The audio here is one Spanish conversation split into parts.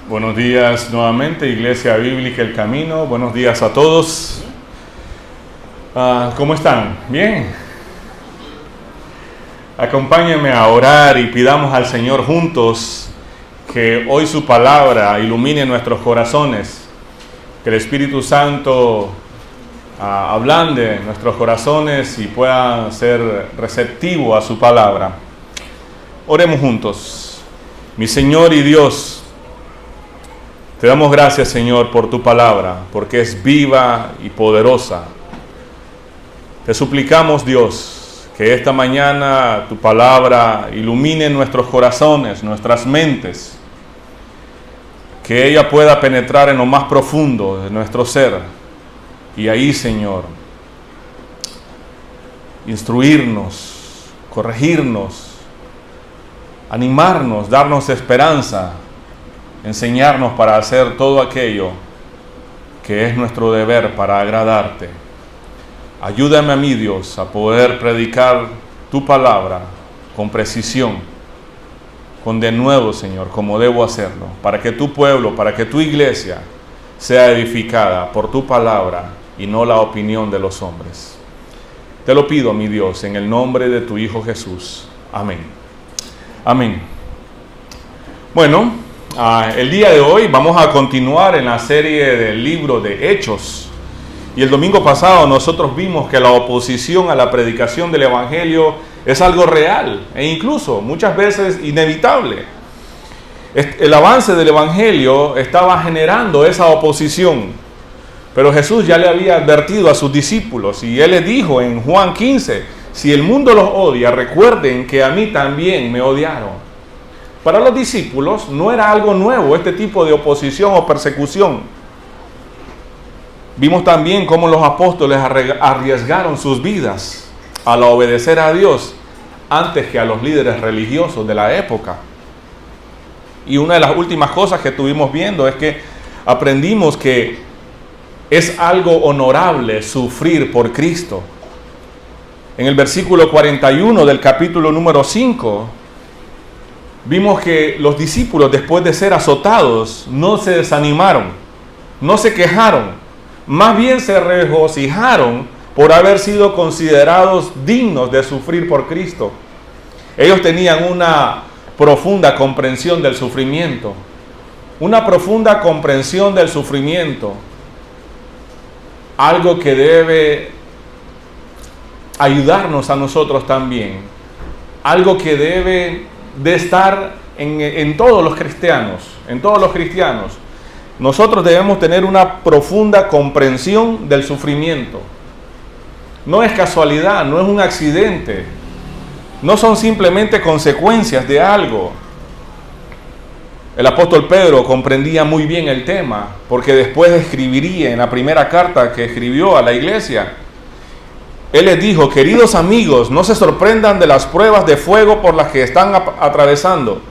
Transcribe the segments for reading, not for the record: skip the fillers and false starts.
Buenos días nuevamente, Iglesia Bíblica El Camino. Buenos días a todos. ¿Cómo están? ¿Bien? Acompáñenme a orar y pidamos al Señor juntos que hoy su palabra ilumine nuestros corazones, que el Espíritu Santo ablande nuestros corazones y pueda ser receptivo a su palabra. Oremos juntos. Mi Señor y Dios, te damos gracias, Señor, por tu palabra, porque es viva y poderosa. Te suplicamos, Dios, que esta mañana tu palabra ilumine nuestros corazones, nuestras mentes, que ella pueda penetrar en lo más profundo de nuestro ser. Y ahí, Señor, instruirnos, corregirnos, animarnos, darnos esperanza, enseñarnos para hacer todo aquello que es nuestro deber para agradarte. Ayúdame a mí, Dios, a poder predicar tu palabra con precisión, con denuedo, Señor, como debo hacerlo, para que tu pueblo, para que tu iglesia sea edificada por tu palabra y no la opinión de los hombres. Te lo pido, mi Dios, en el nombre de tu Hijo Jesús. Amén. Amén. Bueno, el día de hoy vamos a continuar en la serie del libro de Hechos. Y el domingo pasado nosotros vimos que la oposición a la predicación del Evangelio es algo real e incluso muchas veces inevitable. El avance del Evangelio estaba generando esa oposición, pero Jesús ya le había advertido a sus discípulos y Él les dijo en Juan 15, si el mundo los odia, recuerden que a mí también me odiaron. Para los discípulos no era algo nuevo este tipo de oposición o persecución. Vimos también cómo los apóstoles arriesgaron sus vidas al obedecer a Dios antes que a los líderes religiosos de la época. Y una de las últimas cosas que estuvimos viendo es que aprendimos que es algo honorable sufrir por Cristo. En el versículo 41 del capítulo número 5, vimos que los discípulos, después de ser azotados, no se desanimaron, no se quejaron, más bien se regocijaron por haber sido considerados dignos de sufrir por Cristo. Ellos tenían una profunda comprensión del sufrimiento, algo que debe ayudarnos a nosotros también, algo que debe de estar en todos los cristianos, Nosotros debemos tener una profunda comprensión del sufrimiento. No es casualidad, no es un accidente, no son simplemente consecuencias de algo. El apóstol Pedro comprendía muy bien el tema, porque después escribiría en la primera carta que escribió a la iglesia. Él les dijo, queridos amigos, no se sorprendan de las pruebas de fuego por las que están atravesando,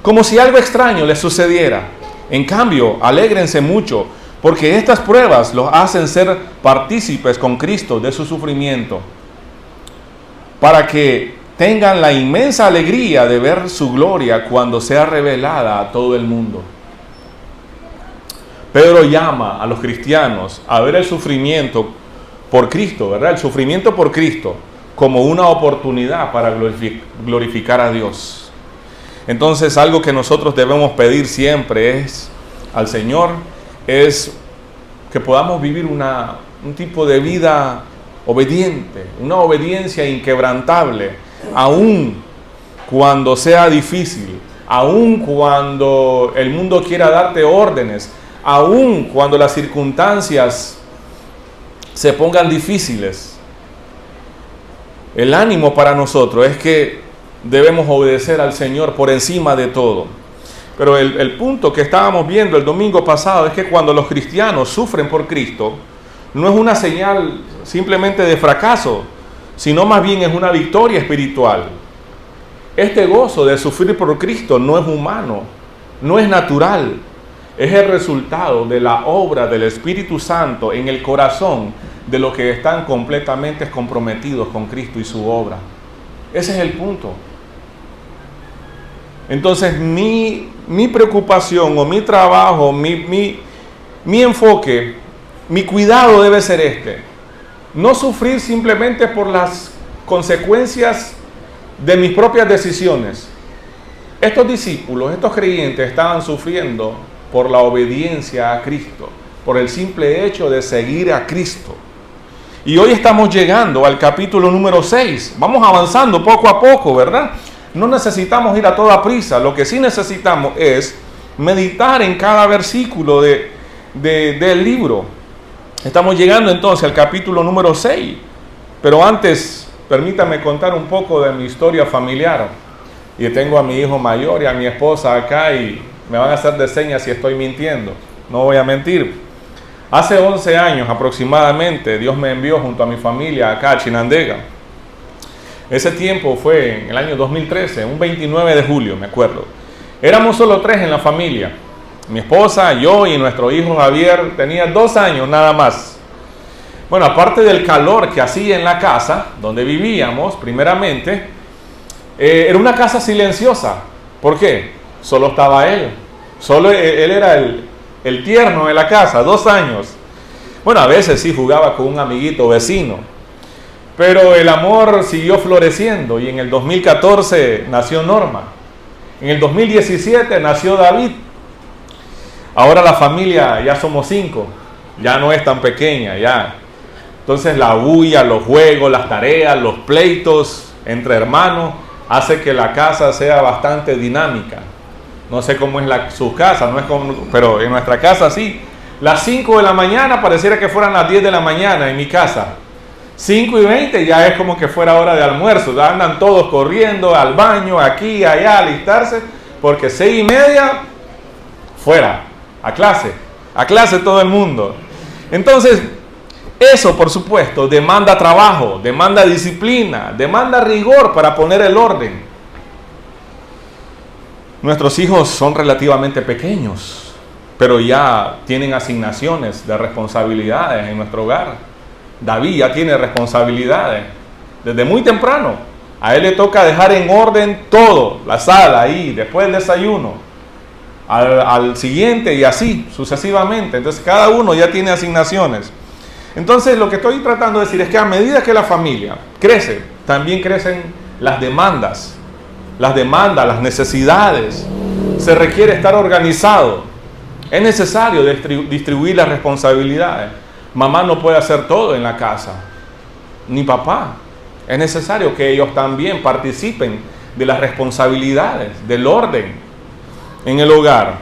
como si algo extraño les sucediera. En cambio, alégrense mucho, porque estas pruebas los hacen ser partícipes con Cristo de su sufrimiento, para que tengan la inmensa alegría de ver su gloria cuando sea revelada a todo el mundo. Pedro llama a los cristianos a ver el sufrimiento por Cristo, ¿verdad? El sufrimiento por Cristo como una oportunidad para glorificar a Dios. Entonces, algo que nosotros debemos pedir siempre al Señor es que podamos vivir un tipo de vida obediente, una obediencia inquebrantable, aun cuando sea difícil, aun cuando el mundo quiera darte órdenes, aun cuando las circunstancias se pongan difíciles. El ánimo para nosotros es que debemos obedecer al Señor por encima de todo. Pero el punto que estábamos viendo el domingo pasado es que cuando los cristianos sufren por Cristo, no es una señal simplemente de fracaso, sino más bien es una victoria espiritual. Este gozo de sufrir por Cristo no es humano, no es natural, es el resultado de la obra del Espíritu Santo en el corazón de los que están completamente comprometidos con Cristo y su obra. Ese es el punto. Entonces, mi mi preocupación o mi trabajo, mi enfoque, mi cuidado debe ser este. No sufrir simplemente por las consecuencias de mis propias decisiones. Estos discípulos, estos creyentes estaban sufriendo por la obediencia a Cristo, por el simple hecho de seguir a Cristo. Y hoy estamos llegando al capítulo número 6. Vamos avanzando poco a poco, ¿verdad? No necesitamos ir a toda prisa. Lo que sí necesitamos es meditar en cada versículo del libro. Estamos llegando entonces al capítulo número 6. Pero antes, permítame contar un poco de mi historia familiar. Y tengo a mi hijo mayor y a mi esposa acá y me van a hacer de señas si estoy mintiendo. No voy a mentir. Hace 11 años aproximadamente, Dios me envió junto a mi familia acá a Chinandega. Ese tiempo fue en el año 2013, un 29 de julio, me acuerdo. Éramos solo 3 en la familia. Mi esposa, yo y nuestro hijo Javier, tenía 2 años nada más. Bueno, aparte del calor que hacía en la casa donde vivíamos, primeramente, era una casa silenciosa. ¿Por qué? Solo estaba él. Solo él era el tierno de la casa, 2 años. Bueno, a veces sí jugaba con un amiguito vecino, pero el amor siguió floreciendo y en el 2014 nació Norma. En el 2017 nació David. Ahora la familia ya somos 5, ya no es tan pequeña, ya. Entonces la bulla, los juegos, las tareas, los pleitos entre hermanos hace que la casa sea bastante dinámica. No sé cómo es su casa, no es pero en nuestra casa sí. Las 5 de la mañana pareciera que fueran las 10 de la mañana en mi casa. 5:20 ya es como que fuera hora de almuerzo. Ya andan todos corriendo al baño, aquí, allá, a alistarse, porque 6:30 fuera, a clase todo el mundo. Entonces, eso por supuesto demanda trabajo, demanda disciplina, demanda rigor para poner el orden. Nuestros hijos son relativamente pequeños, pero ya tienen asignaciones de responsabilidades en nuestro hogar. David ya tiene responsabilidades desde muy temprano. A él le toca dejar en orden todo, la sala ahí, después del desayuno, al siguiente y así sucesivamente. Entonces cada uno ya tiene asignaciones. Entonces lo que estoy tratando de decir es que a medida que la familia crece, también crecen las demandas, las necesidades. Se requiere estar organizado. Es necesario distribuir las responsabilidades. Mamá no puede hacer todo en la casa, ni papá. Es necesario que ellos también participen de las responsabilidades, del orden en el hogar.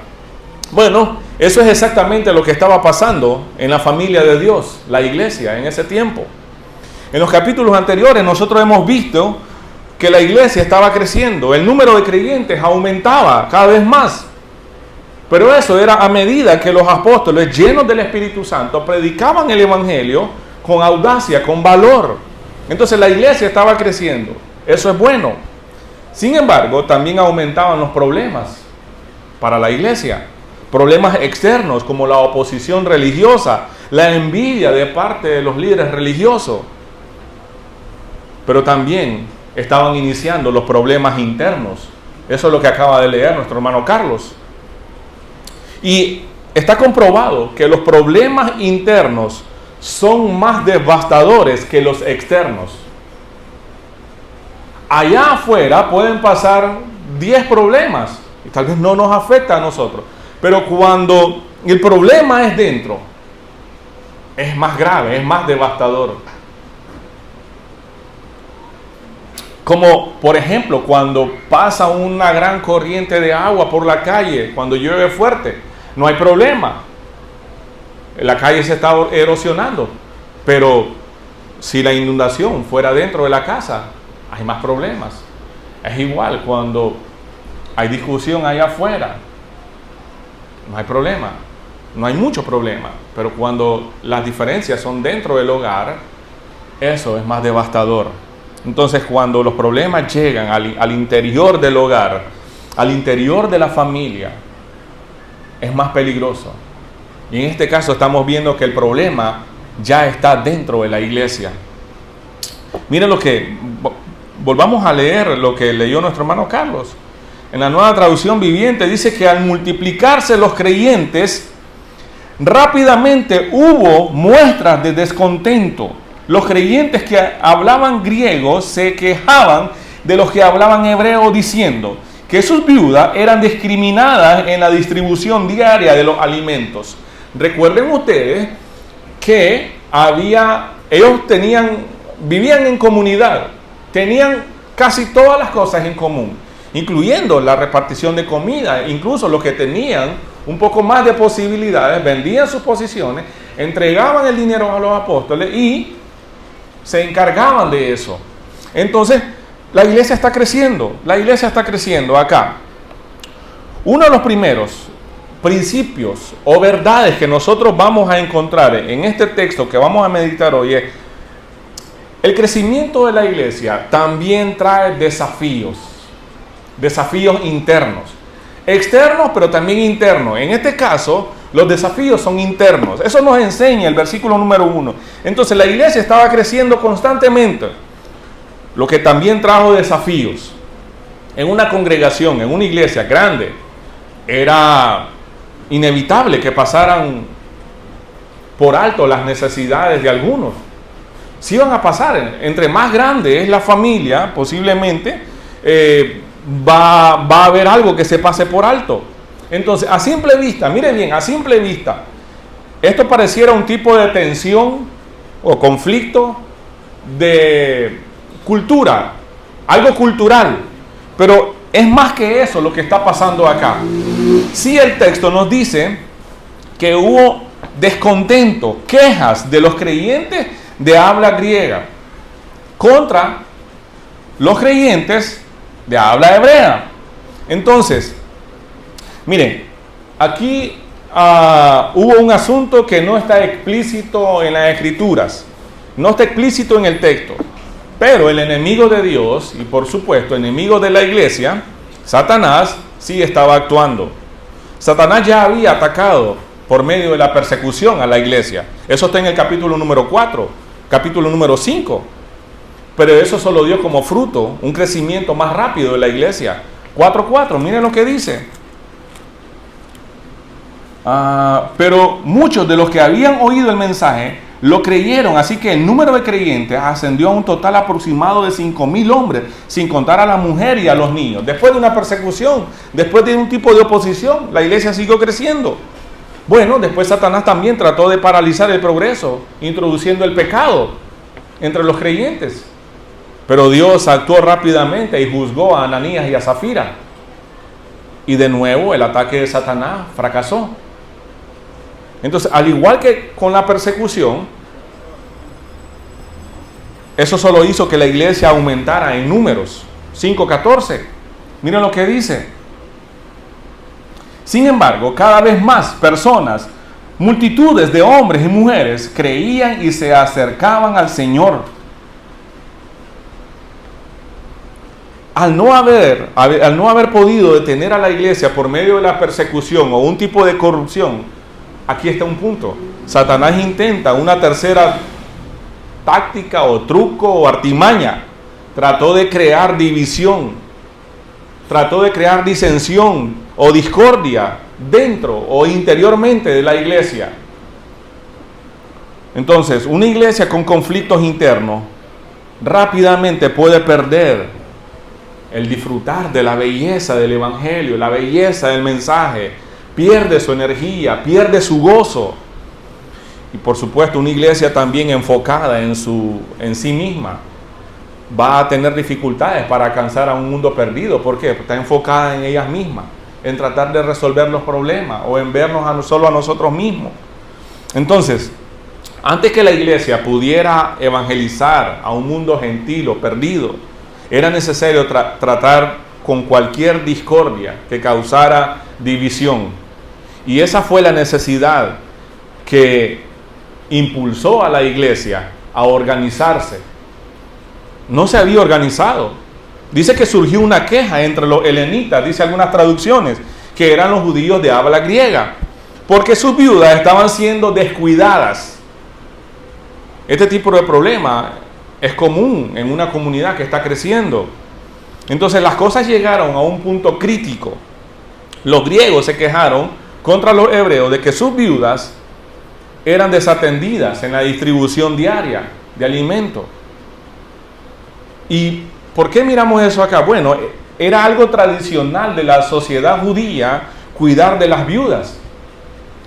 Bueno, eso es exactamente lo que estaba pasando en la familia de Dios, la iglesia, en ese tiempo. En los capítulos anteriores nosotros hemos visto que la iglesia estaba creciendo, el número de creyentes aumentaba cada vez más. Pero eso era a medida que los apóstoles, llenos del Espíritu Santo, predicaban el Evangelio con audacia, con valor. Entonces la iglesia estaba creciendo. Eso es bueno. Sin embargo, también aumentaban los problemas para la iglesia. Problemas externos como la oposición religiosa, la envidia de parte de los líderes religiosos. Pero también estaban iniciando los problemas internos. Eso es lo que acaba de leer nuestro hermano Carlos. Y está comprobado que los problemas internos son más devastadores que los externos. Allá afuera pueden pasar 10 problemas y tal vez no nos afecta a nosotros. Pero cuando el problema es dentro, es más grave, es más devastador. Como por ejemplo cuando pasa una gran corriente de agua por la calle, cuando llueve fuerte. No hay problema. La calle se está erosionando. Pero si la inundación fuera dentro de la casa, hay más problemas. Es igual cuando hay discusión allá afuera. No hay problema. No hay mucho problema. Pero cuando las diferencias son dentro del hogar, eso es más devastador. Entonces, cuando los problemas llegan al interior del hogar, al interior de la familia, es más peligroso. Y en este caso estamos viendo que el problema ya está dentro de la iglesia. Miren volvamos a leer lo que leyó nuestro hermano Carlos. en la Nueva Traducción Viviente, dice que al multiplicarse los creyentes, rápidamente hubo muestras de descontento. Los creyentes que hablaban griego se quejaban de los que hablaban hebreo, diciendo que sus viudas eran discriminadas en la distribución diaria de los alimentos. Recuerden ustedes que vivían en comunidad, tenían casi todas las cosas en común, incluyendo la repartición de comida. Incluso los que tenían un poco más de posibilidades vendían sus posiciones, entregaban el dinero a los apóstoles y se encargaban de eso. Entonces, la iglesia está creciendo acá. Uno de los primeros principios o verdades que nosotros vamos a encontrar en este texto que vamos a meditar hoy es: el crecimiento de la iglesia también trae desafíos internos, externos, pero también internos. En este caso, los desafíos son internos. Eso nos enseña el versículo número 1. Entonces, la iglesia estaba creciendo constantemente, lo que también trajo desafíos. En una congregación, en una iglesia grande, era inevitable que pasaran por alto las necesidades de algunos. Sí van a pasar. Entre más grande es la familia, posiblemente va a haber algo que se pase por alto. Entonces, a simple vista, mire bien, a simple vista, esto pareciera un tipo de tensión o conflicto de cultura, algo cultural, pero es más que eso lo que está pasando acá. Sí, el texto nos dice que hubo descontento, quejas de los creyentes de habla griega contra los creyentes de habla hebrea. Entonces, miren, aquí hubo un asunto que no está explícito en las Escrituras, no está explícito en el texto, pero el enemigo de Dios y por supuesto enemigo de la iglesia, Satanás, sí estaba actuando. Satanás ya había atacado por medio de la persecución a la iglesia. Eso está en el capítulo número 4, capítulo número 5. Pero eso solo dio como fruto un crecimiento más rápido de la iglesia. 4:4, miren lo que dice. Pero muchos de los que habían oído el mensaje lo creyeron, así que el número de creyentes ascendió a un total aproximado de 5,000 hombres, sin contar a la mujer y a los niños. Después de una persecución, después de un tipo de oposición, la iglesia siguió creciendo. Bueno, después Satanás también trató de paralizar el progreso, introduciendo el pecado entre los creyentes. Pero Dios actuó rápidamente y juzgó a Ananías y a Zafira. Y de nuevo el ataque de Satanás fracasó. Entonces, al igual que con la persecución, eso solo hizo que la iglesia aumentara en números. 5:14. Miren lo que dice. Sin embargo, cada vez más personas, multitudes de hombres y mujeres, creían y se acercaban al Señor. Al no haber podido detener a la iglesia por medio de la persecución o un tipo de corrupción, aquí está un punto. Satanás intenta una tercera táctica o truco o artimaña. Trató de crear división, trató de crear disensión o discordia dentro o interiormente de la iglesia. Entonces, una iglesia con conflictos internos rápidamente puede perder el disfrutar de la belleza del evangelio, la belleza del mensaje. Pierde su energía, pierde su gozo. Y por supuesto, una iglesia también enfocada en sí misma va a tener dificultades para alcanzar a un mundo perdido. ¿Por qué? Porque está enfocada en ellas mismas, en tratar de resolver los problemas o en vernos solo a nosotros mismos. Entonces, antes que la iglesia pudiera evangelizar a un mundo gentil o perdido, era necesario tratar con cualquier discordia que causara división. Y esa fue la necesidad que impulsó a la iglesia a organizarse. No se había organizado. Dice que surgió una queja entre los helenitas, dice algunas traducciones, que eran los judíos de habla griega, porque sus viudas estaban siendo descuidadas. Este tipo de problema es común en una comunidad que está creciendo. Entonces las cosas llegaron a un punto crítico. Los griegos se quejaron contra los hebreos de que sus viudas eran desatendidas en la distribución diaria de alimento. ¿Y por qué miramos eso acá? Bueno, era algo tradicional de la sociedad judía cuidar de las viudas.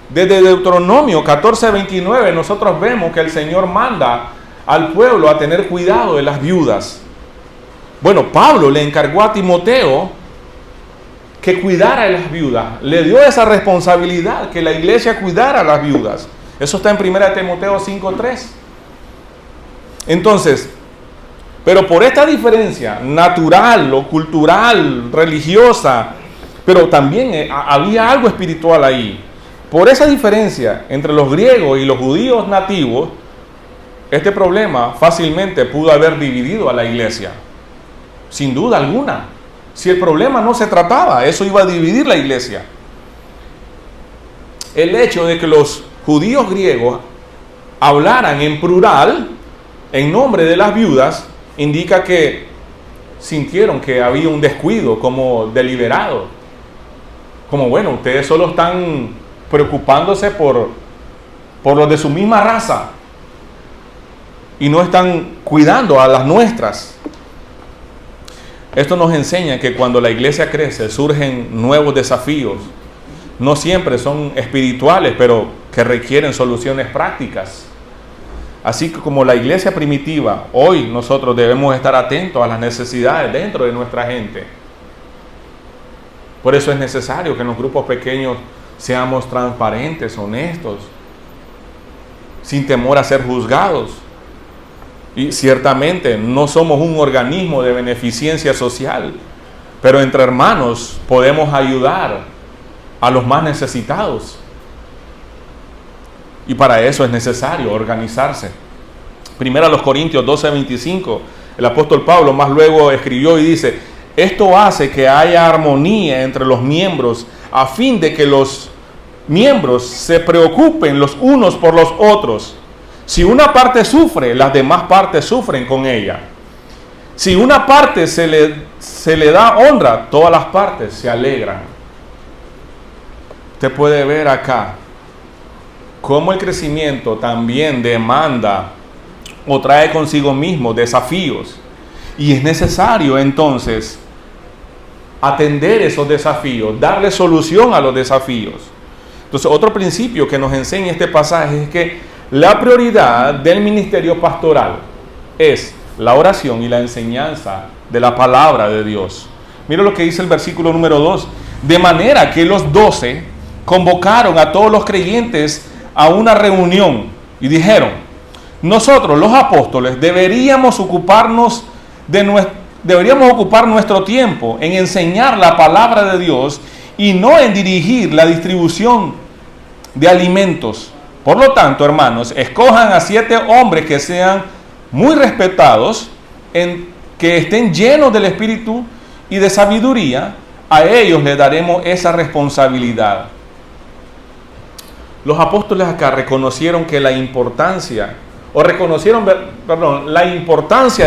Desde Deuteronomio 14:29 nosotros vemos que el Señor manda al pueblo a tener cuidado de las viudas. Bueno, Pablo le encargó a Timoteo que cuidara de las viudas. Le dio esa responsabilidad, que la iglesia cuidara a las viudas. Eso está en 1 Timoteo 5:3. Entonces, pero por esta diferencia natural o cultural, religiosa, pero también había algo espiritual ahí. Por esa diferencia entre los griegos y los judíos nativos, este problema fácilmente pudo haber dividido a la iglesia. Sin duda alguna. Si el problema no se trataba, eso iba a dividir la iglesia. El hecho de que los judíos griegos hablaran en plural, en nombre de las viudas, indica que sintieron que había un descuido como deliberado. Como bueno, ustedes solo están preocupándose por los de su misma raza y no están cuidando a las nuestras. Esto nos enseña que cuando la iglesia crece surgen nuevos desafíos. No siempre son espirituales, pero que requieren soluciones prácticas. Así que como la iglesia primitiva, hoy nosotros debemos estar atentos a las necesidades dentro de nuestra gente. Por eso es necesario que en los grupos pequeños seamos transparentes, honestos, sin temor a ser juzgados. Y ciertamente no somos un organismo de beneficencia social, pero entre hermanos podemos ayudar a los más necesitados. Y para eso es necesario organizarse. Primero a los Corintios 12:25, el apóstol Pablo más luego escribió y dice: esto hace que haya armonía entre los miembros, a fin de que los miembros se preocupen los unos por los otros. Si una parte sufre, las demás partes sufren con ella. Si una parte se le da honra, todas las partes se alegran. Usted puede ver acá cómo el crecimiento también demanda o trae consigo mismo desafíos. Y es necesario entonces atender esos desafíos, darle solución a los desafíos. Entonces, otro principio que nos enseña este pasaje es que la prioridad del ministerio pastoral es la oración y la enseñanza de la palabra de Dios. Mira lo que dice el versículo número 2. De manera que los 12 convocaron a todos los creyentes a una reunión y dijeron: nosotros los apóstoles deberíamos ocupar nuestro tiempo en enseñar la palabra de Dios y no en dirigir la distribución de alimentos. Por lo tanto, hermanos, escojan a 7 hombres que sean muy respetados, que estén llenos del Espíritu y de sabiduría. A ellos les daremos esa responsabilidad. Los apóstoles acá reconocieron que la importancia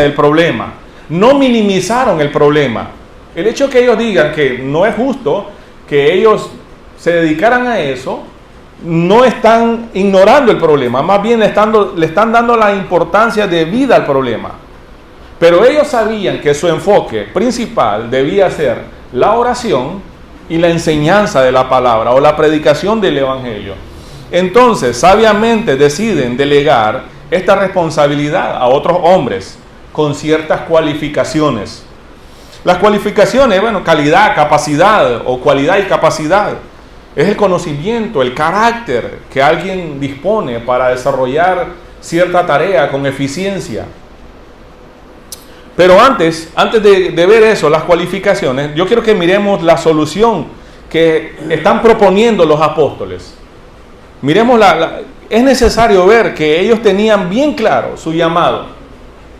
del problema. No minimizaron el problema. El hecho que ellos digan que no es justo que ellos se dedicaran a eso, no están ignorando el problema, más bien le están dando la importancia debida al problema. Pero ellos sabían que su enfoque principal debía ser la oración y la enseñanza de la palabra o la predicación del evangelio. Entonces, sabiamente deciden delegar esta responsabilidad a otros hombres con ciertas cualificaciones. Las cualificaciones, calidad, capacidad o cualidad y capacidad. Es el conocimiento, el carácter que alguien dispone para desarrollar cierta tarea con eficiencia. Pero antes de ver eso, las cualificaciones, yo quiero que miremos la solución que están proponiendo los apóstoles. Miremos es necesario ver que ellos tenían bien claro su llamado,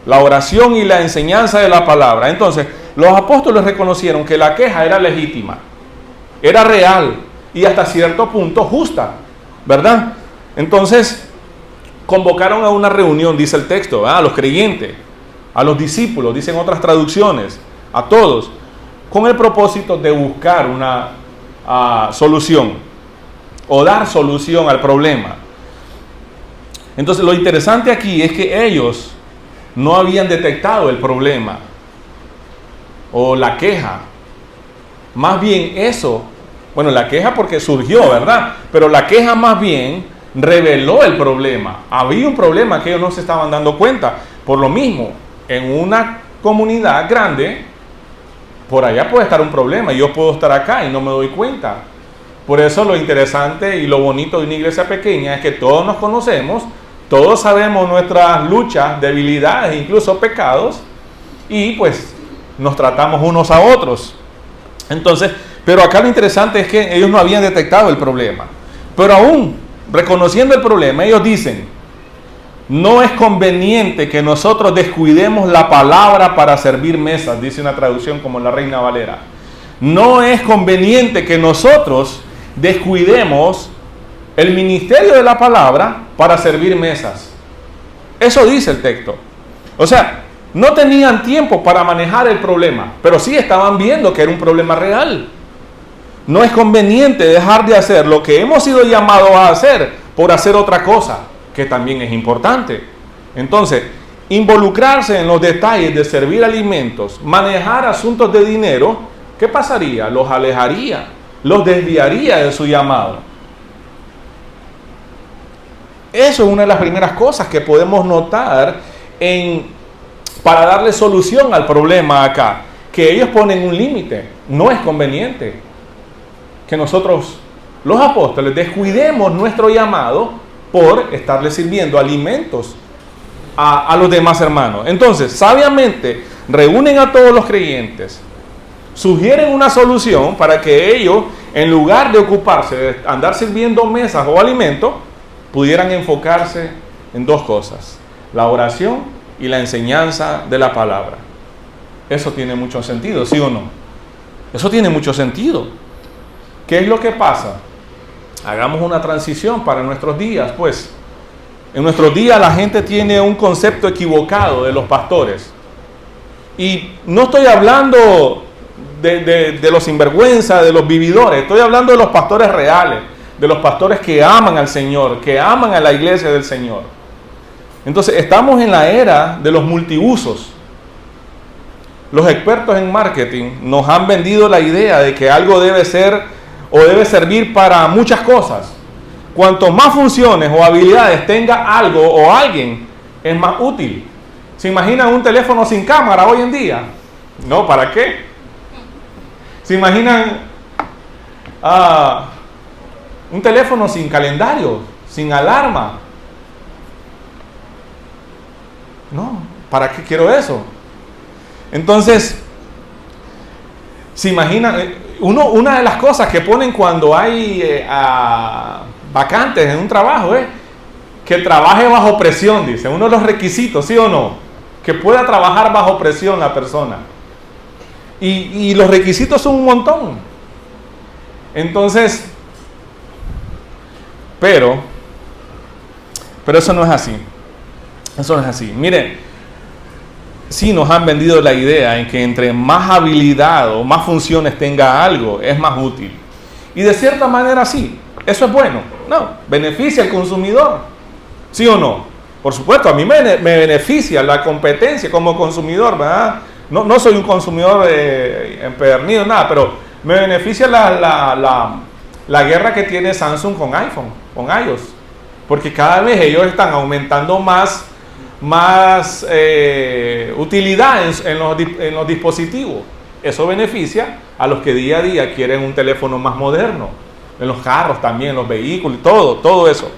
la oración y la enseñanza de la palabra. Entonces, los apóstoles reconocieron que la queja era legítima, era real y hasta cierto punto justa, ¿verdad? Entonces, convocaron a una reunión, dice el texto, a los creyentes, a los discípulos, dicen otras traducciones, a todos, con el propósito de buscar una solución o dar solución al problema. Entonces lo interesante aquí es que ellos no habían detectado el problema o la queja. Más bien eso, bueno, la queja porque surgió, ¿verdad? Pero la queja más bien reveló el problema. Había un problema que ellos no se estaban dando cuenta. Por lo mismo, en una comunidad grande, por allá puede estar un problema y yo puedo estar acá y no me doy cuenta. Por eso lo interesante y lo bonito de una iglesia pequeña es que todos nos conocemos, todos sabemos nuestras luchas, debilidades, incluso pecados, y pues nos tratamos unos a otros. Entonces, pero acá lo interesante es que ellos no habían detectado el problema. Pero aún reconociendo el problema, ellos dicen: no es conveniente que nosotros descuidemos la palabra para servir mesas, dice una traducción como la Reina Valera. No es conveniente que nosotros descuidemos el ministerio de la palabra para servir mesas. Eso dice el texto. O sea, no tenían tiempo para manejar el problema, pero sí estaban viendo que era un problema real. No es conveniente dejar de hacer lo que hemos sido llamados a hacer por hacer otra cosa, que también es importante. Entonces, involucrarse en los detalles de servir alimentos, manejar asuntos de dinero, ¿qué pasaría? Los alejaría, los desviaría de su llamado. Eso es una de las primeras cosas que podemos notar para darle solución al problema acá, que ellos ponen un límite. No es conveniente que nosotros, los apóstoles, descuidemos nuestro llamado por estarle sirviendo alimentos a los demás hermanos. Entonces, sabiamente, reúnen a todos los creyentes, sugieren una solución para que ellos, en lugar de ocuparse de andar sirviendo mesas o alimentos, pudieran enfocarse en dos cosas: la oración y la enseñanza de la palabra. Eso tiene mucho sentido, ¿sí o no? Eso tiene mucho sentido. ¿Qué es lo que pasa? Hagamos una transición para nuestros días, pues. En nuestros días la gente tiene un concepto equivocado de los pastores. Y no estoy hablando de los sinvergüenza, de los vividores. Estoy hablando de los pastores reales, de los pastores que aman al Señor, que aman a la iglesia del Señor. Entonces, estamos en la era de los multiusos. Los expertos en marketing nos han vendido la idea de que algo debe ser o debe servir para muchas cosas. Cuanto más funciones o habilidades tenga algo o alguien, es más útil. ¿Se imaginan un teléfono sin cámara hoy en día? No, ¿para qué? ¿Se imaginan un teléfono sin calendario, sin alarma? No, ¿para qué quiero eso? Entonces, ¿se imaginan? Una de las cosas que ponen cuando hay vacantes en un trabajo es que trabaje bajo presión, dice. Uno de los requisitos, ¿sí o no? Que pueda trabajar bajo presión la persona. Y los requisitos son un montón. Entonces, pero eso no es así. Eso no es así. Miren, sí nos han vendido la idea en que entre más habilidad o más funciones tenga algo, es más útil. Y de cierta manera sí, eso es bueno. No, beneficia al consumidor. ¿Sí o no? Por supuesto, a mí me beneficia la competencia como consumidor, ¿verdad? No soy un consumidor empedernido, nada, pero me beneficia la guerra que tiene Samsung con iPhone, con iOS. Porque cada vez ellos están aumentando más utilidad en los dispositivos. Eso beneficia a los que día a día quieren un teléfono más moderno, en los carros también, en los vehículos, todo eso.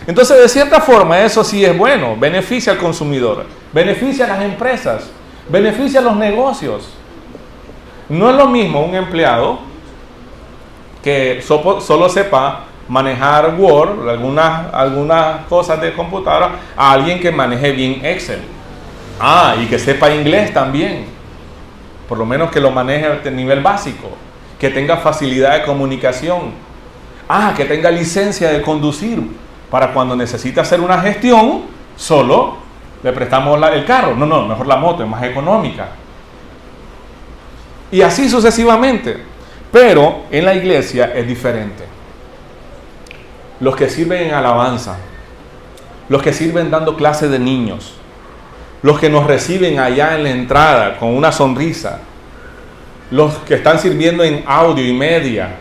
Entonces, de cierta forma, eso sí es bueno, beneficia al consumidor, beneficia a las empresas, beneficia a los negocios. No es lo mismo un empleado que solo sepa manejar Word, algunas cosas de computadora, a alguien que maneje bien Excel. Y que sepa inglés también. Por lo menos que lo maneje a nivel básico. Que tenga facilidad de comunicación. Que tenga licencia de conducir. Para cuando necesite hacer una gestión, solo le prestamos el carro. No, mejor la moto, es más económica. Y así sucesivamente. Pero en la iglesia es diferente. Los que sirven en alabanza, los que sirven dando clase de niños, los que nos reciben allá en la entrada con una sonrisa, los que están sirviendo en audio y media,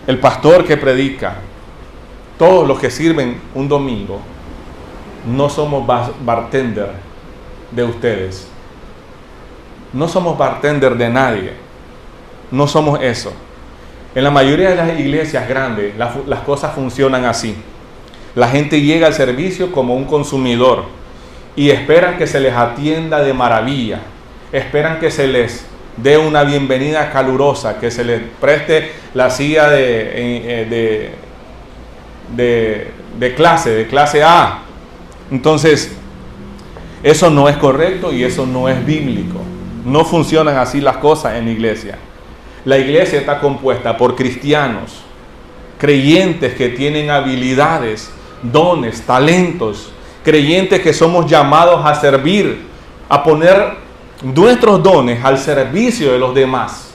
el pastor que predica, todos los que sirven un domingo, no somos bartender de ustedes. No somos bartender de nadie. No somos eso. En la mayoría de las iglesias grandes, las cosas funcionan así. La gente llega al servicio como un consumidor y esperan que se les atienda de maravilla. Esperan que se les dé una bienvenida calurosa, que se les preste la silla de clase A. Entonces, eso no es correcto y eso no es bíblico. No funcionan así las cosas en la iglesia. La iglesia está compuesta por cristianos, creyentes que tienen habilidades, dones, talentos, creyentes que somos llamados a servir, a poner nuestros dones al servicio de los demás.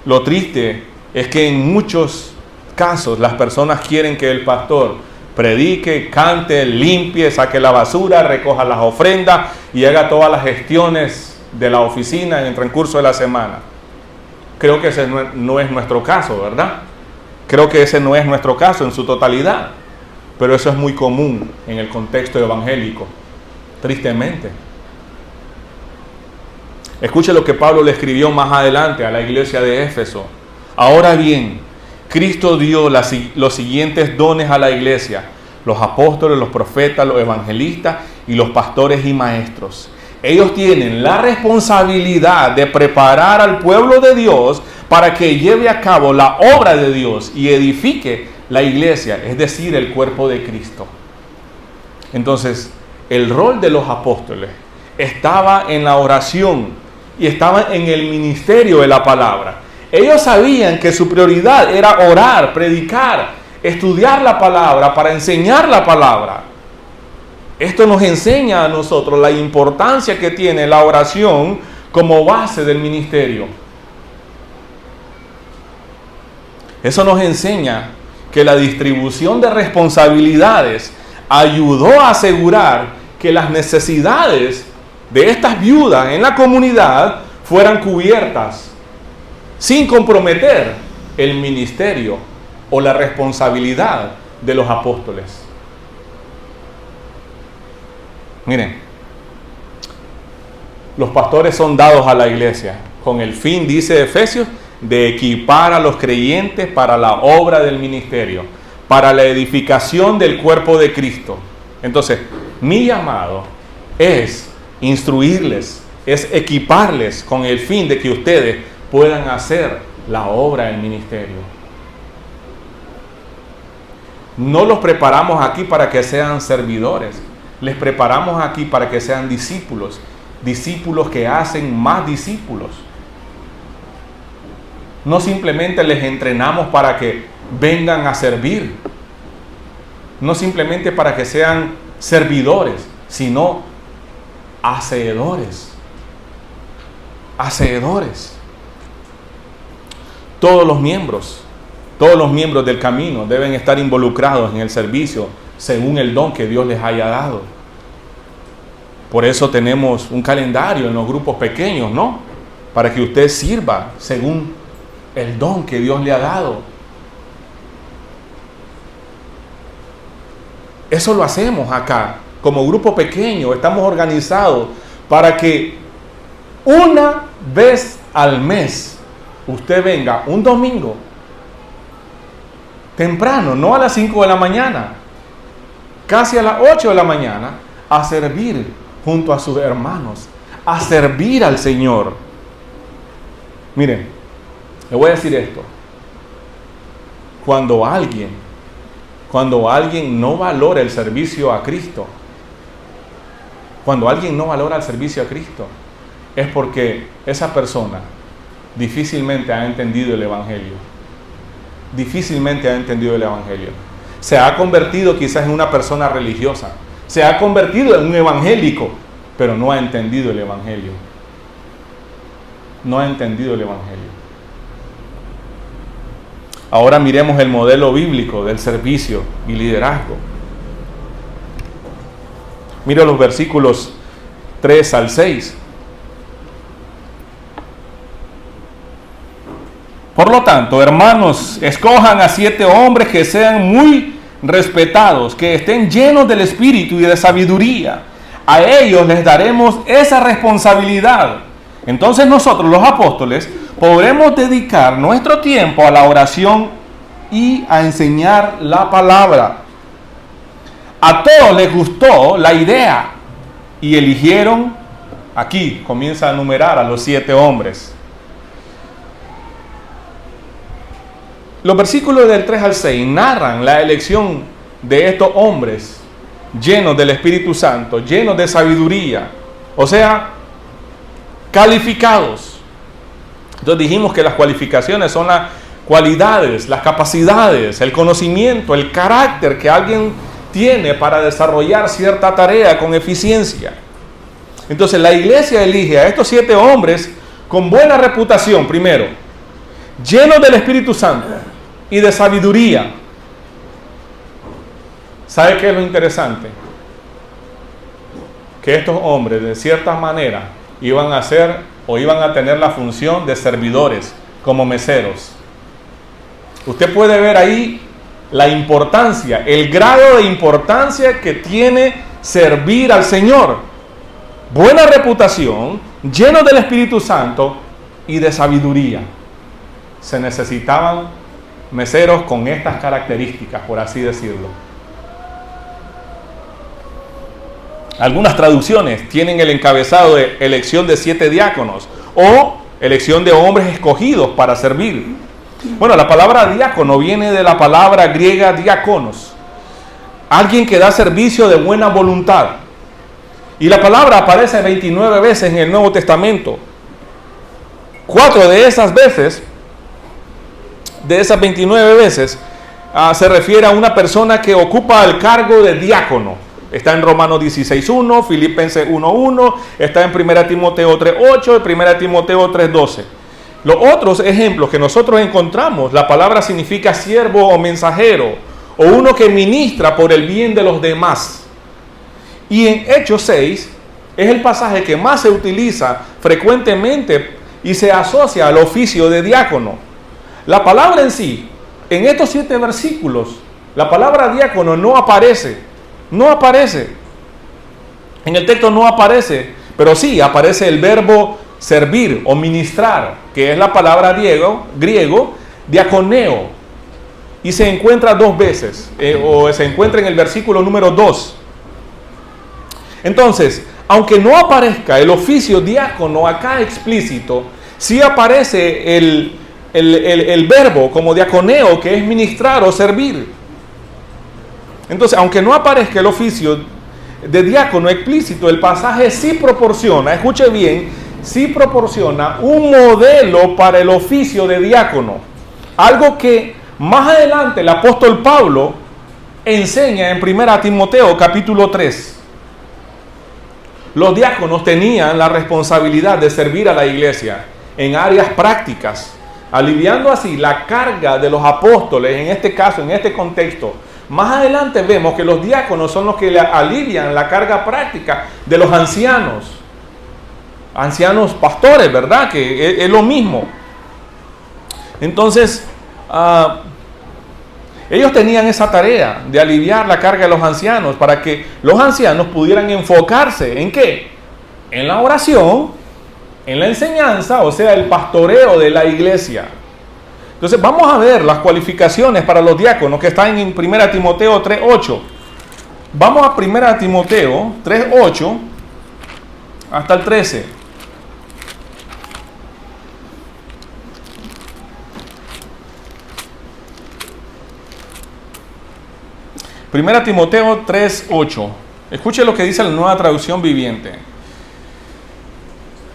Lo triste es que en muchos casos las personas quieren que el pastor predique, cante, limpie, saque la basura, recoja las ofrendas y haga todas las gestiones de la oficina en el transcurso de la semana. Creo que ese no es nuestro caso, ¿verdad? Creo que ese no es nuestro caso en su totalidad, pero eso es muy común en el contexto evangélico, tristemente. Escuche lo que Pablo le escribió más adelante a la iglesia de Éfeso. Ahora bien, Cristo dio los siguientes dones a la iglesia: los apóstoles, los profetas, los evangelistas y los pastores y maestros. Ellos tienen la responsabilidad de preparar al pueblo de Dios para que lleve a cabo la obra de Dios y edifique la iglesia, es decir, el cuerpo de Cristo. Entonces, el rol de los apóstoles estaba en la oración y estaba en el ministerio de la palabra. Ellos sabían que su prioridad era orar, predicar, estudiar la palabra para enseñar la palabra. Esto nos enseña a nosotros la importancia que tiene la oración como base del ministerio. Eso nos enseña que la distribución de responsabilidades ayudó a asegurar que las necesidades de estas viudas en la comunidad fueran cubiertas, sin comprometer el ministerio o la responsabilidad de los apóstoles. Miren, los pastores son dados a la iglesia con el fin, dice Efesios, de equipar a los creyentes para la obra del ministerio, para la edificación del cuerpo de Cristo. Entonces, mi llamado es instruirles, es equiparles con el fin de que ustedes puedan hacer la obra del ministerio. No los preparamos aquí para que sean servidores. Les preparamos aquí para que sean discípulos, discípulos que hacen más discípulos. No simplemente les entrenamos para que vengan a servir, no simplemente para que sean servidores, sino hacedores. Hacedores. Todos los miembros del camino deben estar involucrados en el servicio según el don que Dios les haya dado. Por eso tenemos un calendario en los grupos pequeños, ¿no? Para que usted sirva según el don que Dios le ha dado. Eso lo hacemos acá, como grupo pequeño. Estamos organizados para que una vez al mes usted venga un domingo temprano, no a las 5 de la mañana, casi a las 8 de la mañana, a servir junto a sus hermanos, a servir al Señor. Miren, le voy a decir esto. Cuando alguien no valora el servicio a Cristo, es porque esa persona difícilmente ha entendido el Evangelio. Se ha convertido quizás en una persona religiosa. Se ha convertido en un evangélico, pero no ha entendido el Evangelio. No ha entendido el Evangelio. Ahora miremos el modelo bíblico del servicio y liderazgo. Mira los versículos 3 al 6. Por lo tanto, hermanos, escojan a 7 hombres que sean muy respetados, que estén llenos del Espíritu y de sabiduría. A ellos les daremos esa responsabilidad. Entonces nosotros, los apóstoles, podremos dedicar nuestro tiempo a la oración y a enseñar la palabra. A todos les gustó la idea y eligieron, aquí comienza a enumerar a los 7 hombres. Los versículos del 3 al 6 narran la elección de estos hombres llenos del Espíritu Santo, llenos de sabiduría, o sea, calificados. Entonces dijimos que las cualificaciones son las cualidades, las capacidades, el conocimiento, el carácter que alguien tiene para desarrollar cierta tarea con eficiencia. Entonces la iglesia elige a estos 7 hombres con buena reputación, primero, llenos del Espíritu Santo y de sabiduría. ¿Sabe qué es lo interesante? Que estos hombres de cierta manera iban a ser o iban a tener la función de servidores, como meseros. Usted puede ver ahí la importancia, el grado de importancia que tiene servir al Señor. Buena reputación, lleno del Espíritu Santo y de sabiduría. Se necesitaban meseros con estas características, por así decirlo. Algunas traducciones tienen el encabezado de elección de 7 diáconos o elección de hombres escogidos para servir. Bueno, la palabra diácono viene de la palabra griega diáconos, alguien que da servicio de buena voluntad. Y la palabra aparece 29 veces en el Nuevo Testamento. 4 de esas veces, de esas 29 veces, se refiere a una persona que ocupa el cargo de diácono. Está en Romanos 16.1, Filipenses 1.1, está en 1 Timoteo 3.8 y 1 Timoteo 3.12. Los otros ejemplos que nosotros encontramos, la palabra significa siervo o mensajero, o uno que ministra por el bien de los demás. Y en Hechos 6 es el pasaje que más se utiliza frecuentemente y se asocia al oficio de diácono. La palabra en sí, en estos 7 versículos, la palabra diácono no aparece. No aparece. En el texto no aparece, pero sí aparece el verbo servir o ministrar, que es la palabra griego diaconeo. Y se encuentra 2 veces, o se encuentra en el versículo número 2. Entonces, aunque no aparezca el oficio diácono acá explícito, sí aparece el verbo como diaconeo, que es ministrar o servir. Entonces, aunque no aparezca el oficio de diácono explícito, el pasaje sí proporciona, escuche bien, sí proporciona un modelo para el oficio de diácono. Algo que más adelante el apóstol Pablo enseña en 1 Timoteo capítulo 3. Los diáconos tenían la responsabilidad de servir a la iglesia en áreas prácticas, aliviando así la carga de los apóstoles, en este caso, en este contexto. Más adelante vemos que los diáconos son los que le alivian la carga práctica de los ancianos pastores, ¿verdad? Que es lo mismo. Entonces, ellos tenían esa tarea de aliviar la carga de los ancianos para que los ancianos pudieran enfocarse ¿en qué? En la oración, en la enseñanza, o sea, el pastoreo de la iglesia. Entonces vamos a ver las cualificaciones para los diáconos que están en 1 Timoteo 3.8. Vamos a 1 Timoteo 3.8 hasta el 13. Primera Timoteo 3.8. Escuche lo que dice la Nueva Traducción Viviente.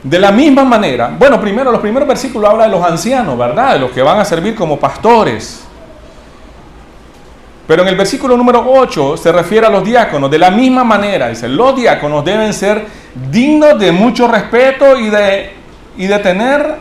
De la misma manera, bueno, primero los primeros versículos hablan de los ancianos, ¿verdad? De los que van a servir como pastores. Pero en el versículo número 8 se refiere a los diáconos. De la misma manera, dice, los diáconos deben ser dignos de mucho respeto y de tener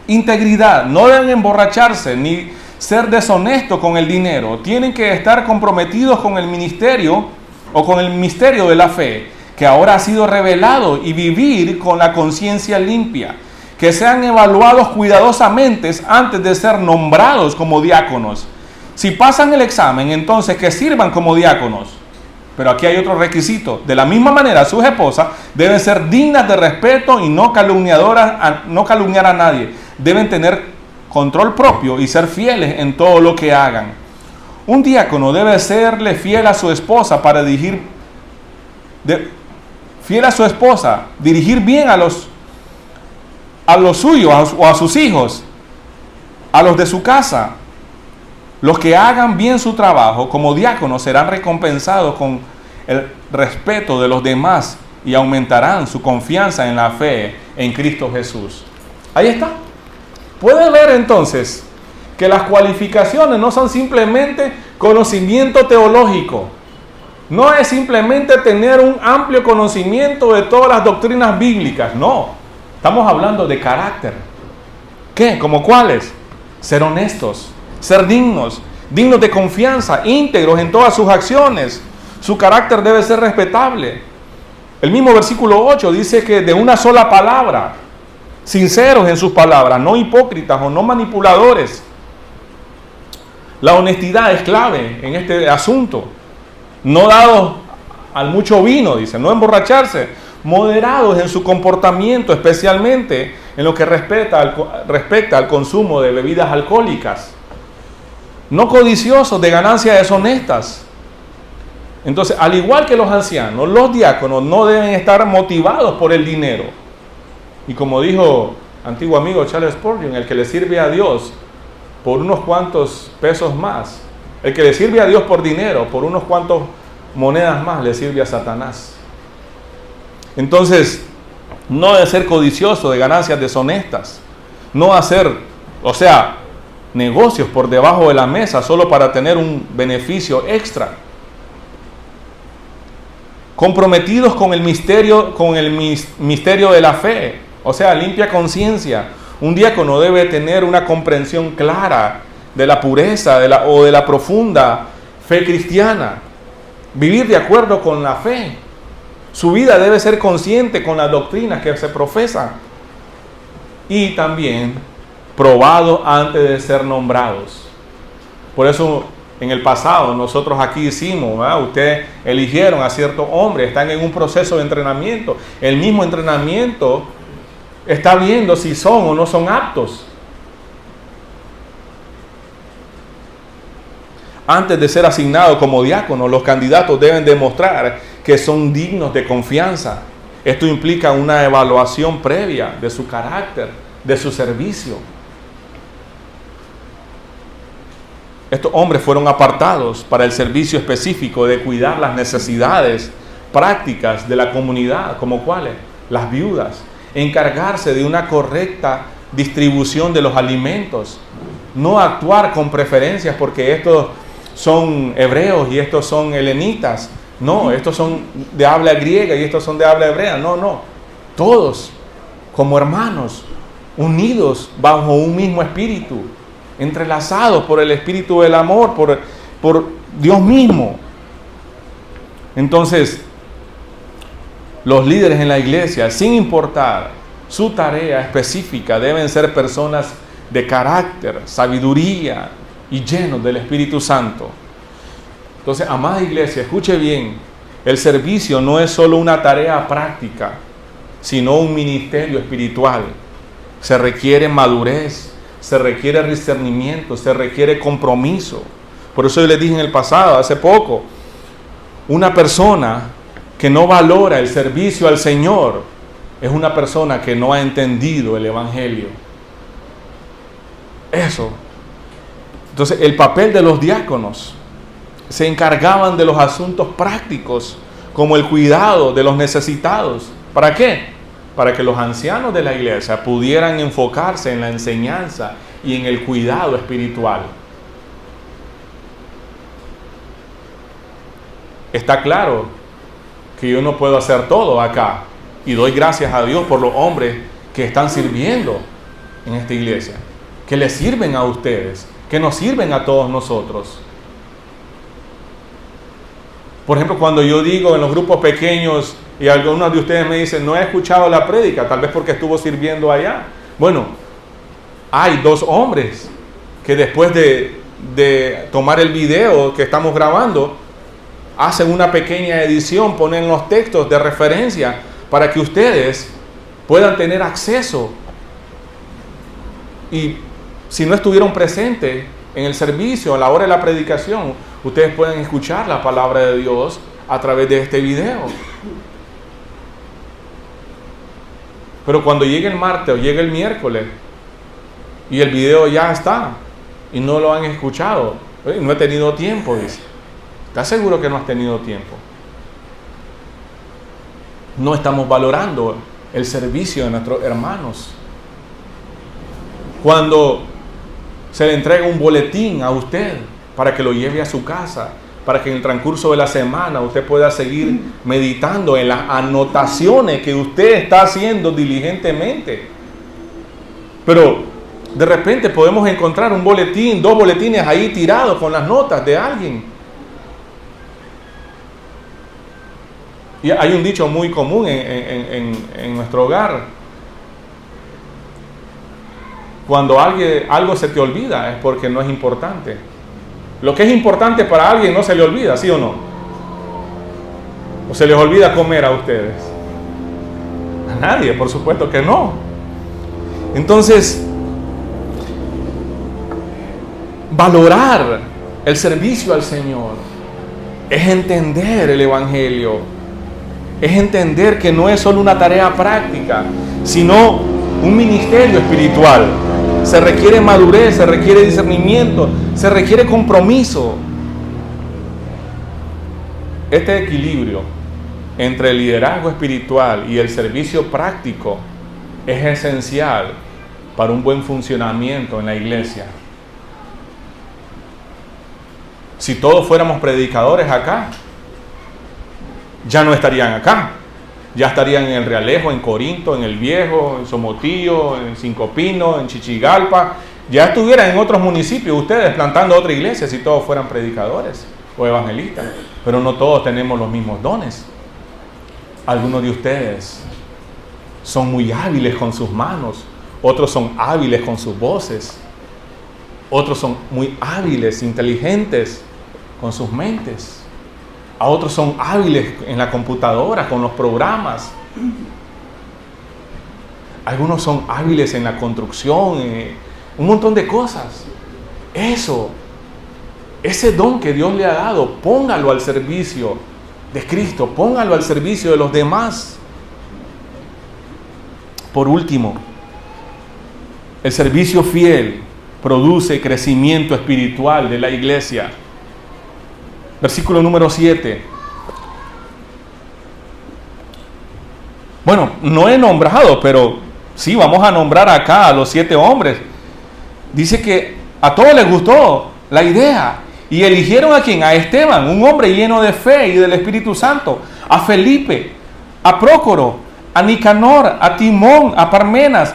integridad. No deben emborracharse ni ser deshonestos con el dinero. Tienen que estar comprometidos con el ministerio o con el misterio de la fe, que ahora ha sido revelado, y vivir con la conciencia limpia. Que sean evaluados cuidadosamente antes de ser nombrados como diáconos. Si pasan el examen, entonces que sirvan como diáconos. Pero aquí hay otro requisito. De la misma manera, sus esposas deben ser dignas de respeto y no calumniar a nadie. Deben tener control propio y ser fieles en todo lo que hagan. Un diácono debe serle fiel a su esposa para dirigir bien a los suyos o a sus hijos, a los de su casa. Los que hagan bien su trabajo como diáconos serán recompensados con el respeto de los demás y aumentarán su confianza en la fe en Cristo Jesús. Ahí está. Puede ver entonces que las cualificaciones no son simplemente conocimiento teológico. No es simplemente tener un amplio conocimiento de todas las doctrinas bíblicas. No. Estamos hablando de carácter. ¿Qué? ¿Cómo cuáles? Ser honestos. Ser dignos de confianza, íntegros en todas sus acciones. Su carácter debe ser respetable. El mismo versículo 8 dice que de una sola palabra, sinceros en sus palabras, no hipócritas o no manipuladores. La honestidad es clave en este asunto. No dados al mucho vino, dice, no emborracharse, moderados en su comportamiento, especialmente en lo que respecta al consumo de bebidas alcohólicas. No codiciosos de ganancias deshonestas. Entonces, al igual que los ancianos, los diáconos no deben estar motivados por el dinero. Y como dijo antiguo amigo Charles Spurgeon, el que le sirve a Dios por unos cuantos pesos más, el que le sirve a Dios por dinero, por unos cuantos monedas más, le sirve a Satanás. Entonces, no debe ser codicioso de ganancias deshonestas. No hacer, negocios por debajo de la mesa solo para tener un beneficio extra. Comprometidos con el misterio de la fe, limpia conciencia. Un diácono debe tener una comprensión clara de la pureza de la profunda fe cristiana. Vivir de acuerdo con la fe. Su vida debe ser consciente con las doctrinas que se profesan. Y también probado antes de ser nombrados. Por eso en el pasado nosotros aquí hicimos, ustedes eligieron a ciertos hombres, están en un proceso de entrenamiento. El mismo entrenamiento está viendo si son o no son aptos. Antes de ser asignados como diáconos, los candidatos deben demostrar que son dignos de confianza. Esto implica una evaluación previa de su carácter, de su servicio. Estos hombres fueron apartados para el servicio específico de cuidar las necesidades prácticas de la comunidad, como cuáles, las viudas, encargarse de una correcta distribución de los alimentos, no actuar con preferencias porque estos son hebreos y estos son helenitas, no, estos son de habla griega y estos son de habla hebrea, no, todos como hermanos, unidos bajo un mismo espíritu, entrelazados por el espíritu del amor, por Dios mismo. Entonces, los líderes en la iglesia, sin importar su tarea específica, deben ser personas de carácter, sabiduría y llenos del Espíritu Santo. Entonces, amada iglesia, escuche bien, el servicio no es solo una tarea práctica, sino un ministerio espiritual. Se requiere madurez, se requiere discernimiento, se requiere compromiso. Por eso yo les dije en el pasado, hace poco, una persona que no valora el servicio al Señor es una persona que no ha entendido el Evangelio. Eso. Entonces, el papel de los diáconos, se encargaban de los asuntos prácticos, como el cuidado de los necesitados. ¿Para qué? Para que los ancianos de la iglesia pudieran enfocarse en la enseñanza y en el cuidado espiritual. está claro que yo no puedo hacer todo acá. Y doy gracias a Dios por los hombres que están sirviendo en esta iglesia, que les sirven a ustedes, que nos sirven a todos nosotros. Por ejemplo, cuando yo digo en los grupos pequeños y algunos de ustedes me dicen, no he escuchado la prédica, tal vez porque estuvo sirviendo allá. Bueno, hay 2 hombres que después de tomar el video que estamos grabando, hacen una pequeña edición, ponen los textos de referencia para que ustedes puedan tener acceso. Y si no estuvieron presentes en el servicio, a la hora de la predicación, ustedes pueden escuchar la palabra de Dios a través de este video. Pero cuando llegue el martes o llegue el miércoles y el video ya está y no lo han escuchado, no he tenido tiempo, dice. ¿Estás seguro que no has tenido tiempo? No estamos valorando el servicio de nuestros hermanos. Cuando se le entrega un boletín a usted para que lo lleve a su casa, para que en el transcurso de la semana usted pueda seguir meditando en las anotaciones que usted está haciendo diligentemente. Pero de repente podemos encontrar un boletín, 2 boletines ahí tirados con las notas de alguien. Y hay un dicho muy común en nuestro hogar. Cuando algo se te olvida es porque no es importante. Lo que es importante para alguien no se le olvida, ¿sí o no? ¿O se les olvida comer a ustedes? A nadie, por supuesto que no. Entonces, valorar el servicio al Señor es entender el Evangelio, es entender que no es solo una tarea práctica, sino un ministerio espiritual. Se requiere madurez, se requiere discernimiento, se requiere compromiso. Este equilibrio entre el liderazgo espiritual y el servicio práctico es esencial para un buen funcionamiento en la iglesia. Si todos fuéramos predicadores acá, ya no estarían acá. Ya estarían en el Realejo, en Corinto, en El Viejo, en Somotillo, en Cinco Pinos, en Chichigalpa. Ya estuvieran en otros municipios ustedes plantando otra iglesia si todos fueran predicadores o evangelistas. Pero no todos tenemos los mismos dones. Algunos de ustedes son muy hábiles con sus manos. Otros son hábiles con sus voces. Otros son muy hábiles, inteligentes con sus mentes. A otros son hábiles en la computadora, con los programas. Algunos son hábiles en la construcción, un montón de cosas. Ese don que Dios le ha dado, póngalo al servicio de Cristo, póngalo al servicio de los demás. Por último, el servicio fiel produce crecimiento espiritual de la iglesia. Versículo número 7. Bueno, no he nombrado, pero sí, vamos a nombrar acá a los 7 hombres. Dice que a todos les gustó la idea. Y eligieron ¿a quién? A Esteban, un hombre lleno de fe y del Espíritu Santo. A Felipe, a Prócoro, a Nicanor, a Timón, a Parmenas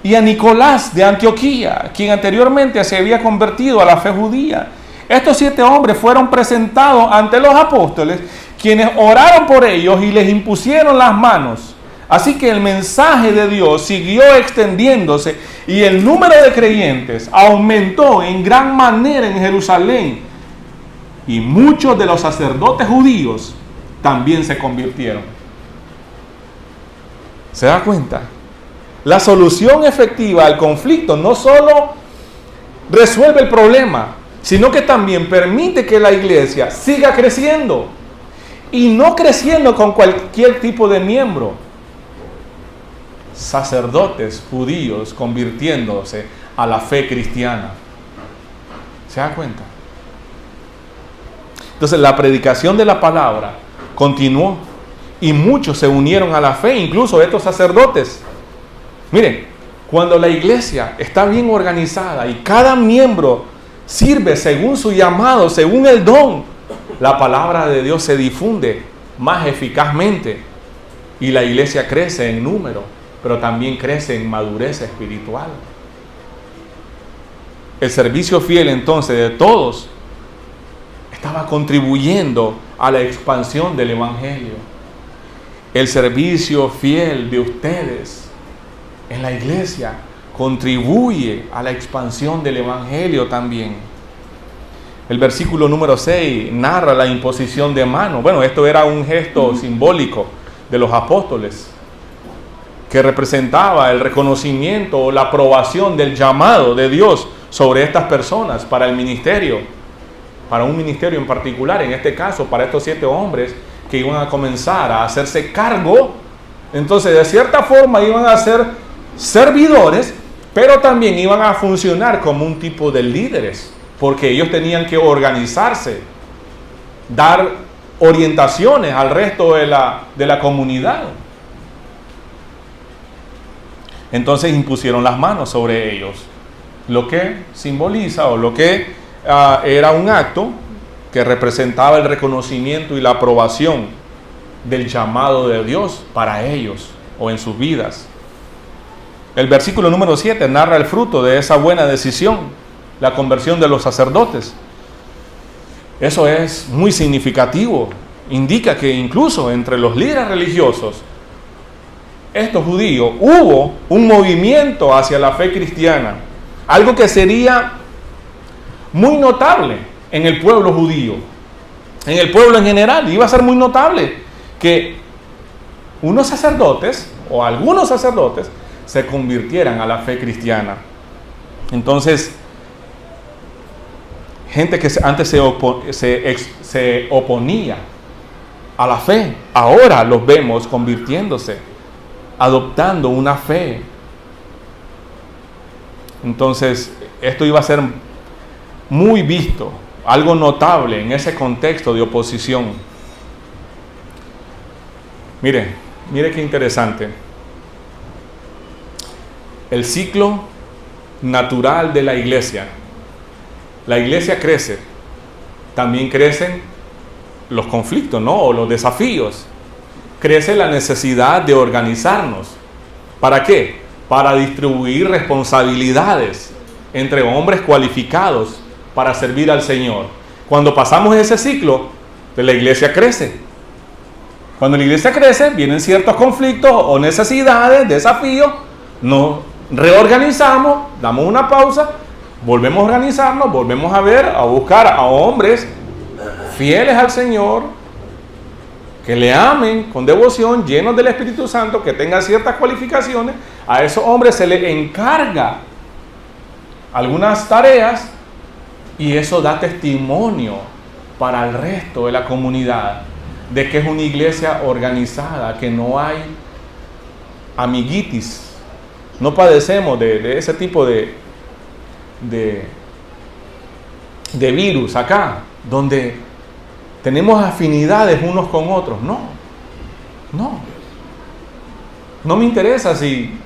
y a Nicolás de Antioquía, quien anteriormente se había convertido a la fe judía. Estos 7 hombres fueron presentados ante los apóstoles, quienes oraron por ellos y les impusieron las manos. Así que el mensaje de Dios siguió extendiéndose y el número de creyentes aumentó en gran manera en Jerusalén. Y muchos de los sacerdotes judíos también se convirtieron. ¿Se da cuenta? La solución efectiva al conflicto no solo resuelve el problema, sino que también permite que la iglesia siga creciendo. Y no creciendo con cualquier tipo de miembro. Sacerdotes judíos convirtiéndose a la fe cristiana. ¿Se da cuenta? Entonces la predicación de la palabra continuó y muchos se unieron a la fe, incluso estos sacerdotes. Miren, cuando la iglesia está bien organizada y cada miembro sirve según su llamado, según el don, la palabra de Dios se difunde más eficazmente y la iglesia crece en número, pero también crece en madurez espiritual. El servicio fiel entonces de todos estaba contribuyendo a la expansión del evangelio. El servicio fiel de ustedes en la iglesia contribuye a la expansión del evangelio también. El versículo número 6 narra la imposición de manos. Bueno, esto era un gesto simbólico de los apóstoles que representaba el reconocimiento o la aprobación del llamado de Dios sobre estas personas para el ministerio, para un ministerio en particular, en este caso para estos 7 hombres que iban a comenzar a hacerse cargo. Entonces, de cierta forma iban a ser servidores, pero también iban a funcionar como un tipo de líderes, porque ellos tenían que organizarse, dar orientaciones al resto de la comunidad. Entonces impusieron las manos sobre ellos, lo que simboliza o lo que era un acto que representaba el reconocimiento y la aprobación del llamado de Dios para ellos o en sus vidas. El versículo número 7 narra el fruto de esa buena decisión, la conversión de los sacerdotes. Eso es muy significativo. Indica que incluso entre los líderes religiosos, estos judíos, hubo un movimiento hacia la fe cristiana. Algo que sería muy notable en el pueblo judío, en el pueblo en general. Iba a ser muy notable que unos sacerdotes o algunos sacerdotes se convirtieran a la fe cristiana. Entonces, gente que antes se oponía a la fe, ahora los vemos convirtiéndose, adoptando una fe. Entonces, esto iba a ser muy visto, algo notable en ese contexto de oposición. Mire qué interesante. El ciclo natural de la iglesia. La iglesia crece, también crecen los conflictos, ¿no? O los desafíos. Crece la necesidad de organizarnos. ¿Para qué? Para distribuir responsabilidades entre hombres cualificados para servir al Señor. Cuando pasamos ese ciclo, pues la iglesia crece. Cuando la iglesia crece, vienen ciertos conflictos o necesidades, desafíos, nos reorganizamos, damos una pausa, volvemos a organizarnos, volvemos a buscar a hombres fieles al Señor, que le amen con devoción, llenos del Espíritu Santo, que tengan ciertas cualificaciones. A esos hombres se les encarga algunas tareas y eso da testimonio para el resto de la comunidad de que es una iglesia organizada, que no hay amiguitis, no padecemos de ese tipo de virus acá, donde tenemos afinidades unos con otros. No me interesa si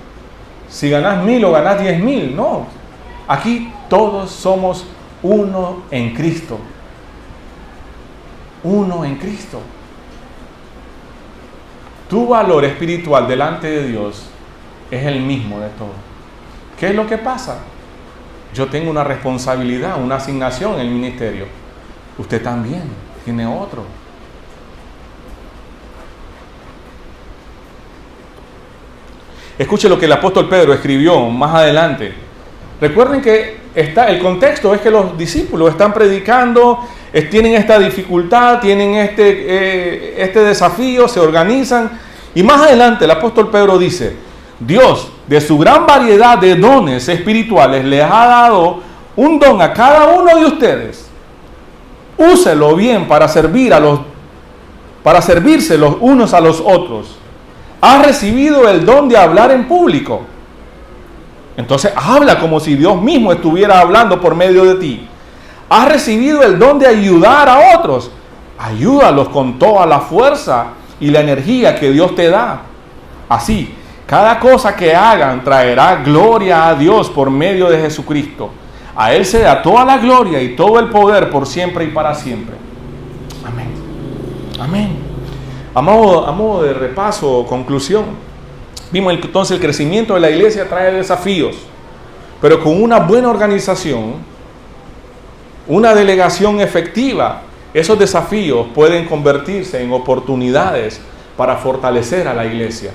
ganás 1000 o ganás 10,000, no. Aquí todos somos uno en Cristo. Uno en Cristo. Tu valor espiritual delante de Dios es el mismo de todos. ¿Qué es lo que pasa? Yo tengo una responsabilidad, una asignación en el ministerio. Usted también tiene otro. Escuche lo que el apóstol Pedro escribió más adelante. Recuerden que el contexto es que los discípulos están predicando, tienen esta dificultad, tienen este desafío, se organizan. Y más adelante el apóstol Pedro dice: Dios, de su gran variedad de dones espirituales, les ha dado un don a cada uno de ustedes. Úselo bien para servirse los unos a los otros. Has recibido el don de hablar en público. Entonces habla como si Dios mismo estuviera hablando por medio de ti. Has recibido el don de ayudar a otros. Ayúdalos con toda la fuerza y la energía que Dios te da. Así, cada cosa que hagan traerá gloria a Dios por medio de Jesucristo. A Él se da toda la gloria y todo el poder por siempre y para siempre. Amén. A modo de repaso o conclusión, vimos entonces el crecimiento de la iglesia trae desafíos, pero con una buena organización, una delegación efectiva, esos desafíos pueden convertirse en oportunidades para fortalecer a la iglesia.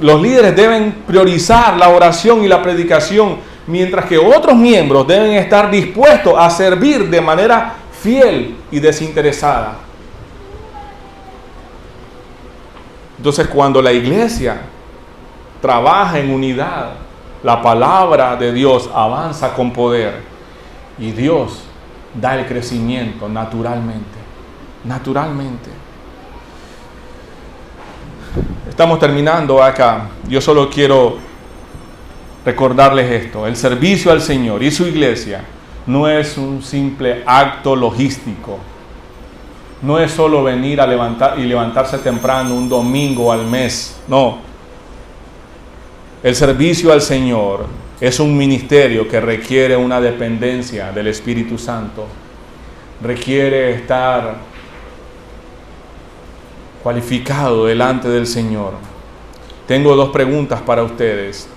Los líderes deben priorizar la oración y la predicación, mientras que otros miembros deben estar dispuestos a servir de manera fiel y desinteresada. Entonces, cuando la iglesia trabaja en unidad, la palabra de Dios avanza con poder y Dios da el crecimiento naturalmente. Estamos terminando acá. Yo solo quiero recordarles esto: el servicio al Señor y su iglesia no es un simple acto logístico. No es solo venir a levantarse temprano un domingo al mes. No. El servicio al Señor es un ministerio que requiere una dependencia del Espíritu Santo. Requiere estar cualificado delante del Señor. Tengo dos preguntas para ustedes.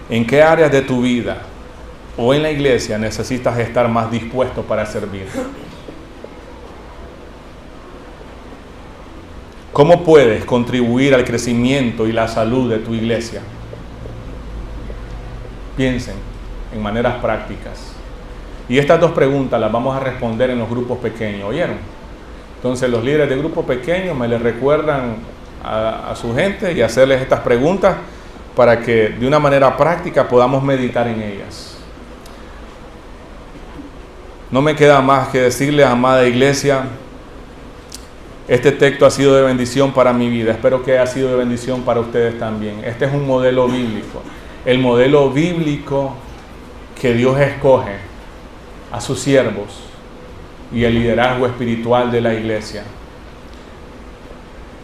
¿En qué áreas de tu vida o en la iglesia necesitas estar más dispuesto para servir? ¿Cómo puedes contribuir al crecimiento y la salud de tu iglesia? Piensen en maneras prácticas. Y estas dos preguntas las vamos a responder en los grupos pequeños, ¿oyeron? Entonces los líderes de grupos pequeños me les recuerdan a su gente y hacerles estas preguntas para que de una manera práctica podamos meditar en ellas. No me queda más que decirles, amada iglesia, este texto ha sido de bendición para mi vida. Espero que haya sido de bendición para ustedes también. Este es un modelo bíblico. El modelo bíblico que Dios escoge a sus siervos y el liderazgo espiritual de la iglesia.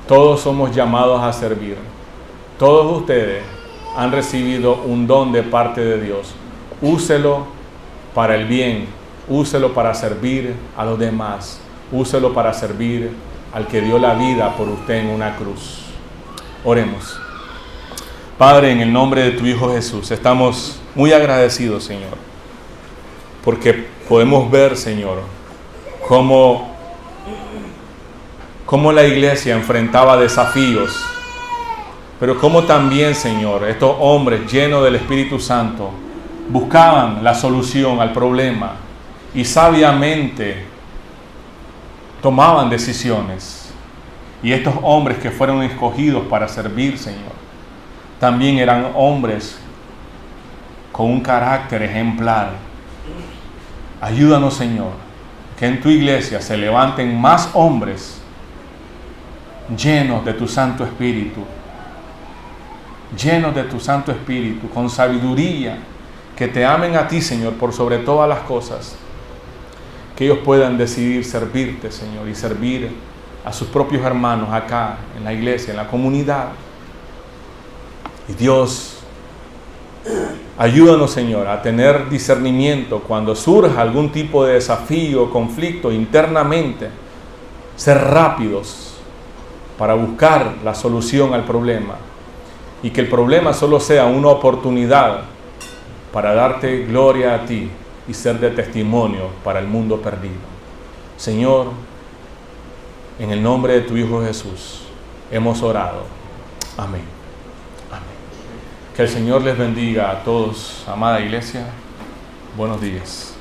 Todos somos llamados a servir. Todos ustedes han recibido un don de parte de Dios. Úselo para el bien. Úselo para servir a los demás. Úselo para servir al que dio la vida por usted en una cruz. Oremos. Padre, en el nombre de tu Hijo Jesús, estamos muy agradecidos, Señor, porque podemos ver, Señor, cómo la iglesia enfrentaba desafíos, pero cómo también, Señor, estos hombres llenos del Espíritu Santo buscaban la solución al problema y sabiamente tomaban decisiones. Y estos hombres que fueron escogidos para servir, Señor, también eran hombres con un carácter ejemplar. Ayúdanos, Señor, que en tu iglesia se levanten más hombres llenos de tu Santo Espíritu, con sabiduría, que te amen a ti, Señor, por sobre todas las cosas, que ellos puedan decidir servirte, Señor, y servir a sus propios hermanos acá, en la iglesia, en la comunidad. Y Dios, ayúdanos, Señor, a tener discernimiento cuando surja algún tipo de desafío o conflicto internamente, ser rápidos para buscar la solución al problema, y que el problema solo sea una oportunidad para darte gloria a ti y ser de testimonio para el mundo perdido. Señor, en el nombre de tu Hijo Jesús hemos orado. Amén. Amén. Que el Señor les bendiga a todos, amada iglesia. Buenos días.